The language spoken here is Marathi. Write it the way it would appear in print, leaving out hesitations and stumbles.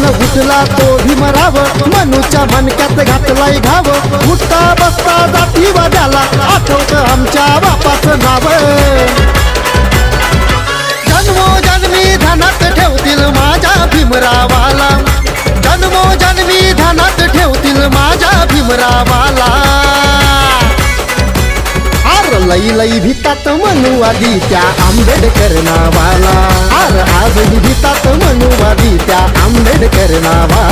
मन उठला तो भीमराव, मनूच्या मनक्यात घातलाय घाव. उठता बसता जाती वाद्याला, आठवत आमच्या बापाचं नाव. जन्मोजन्मी ध्यानात ठेवतील माझ्या भीमरावाला, जन्मोजन्मी ध्यानात ठेवतील माझ्या भीमरावाला. आर लई लई भितात मनुवादी त्या आंबेडकर नावाला. आर आजही भितात मनुवादी त्या आंबेडकर नावाला.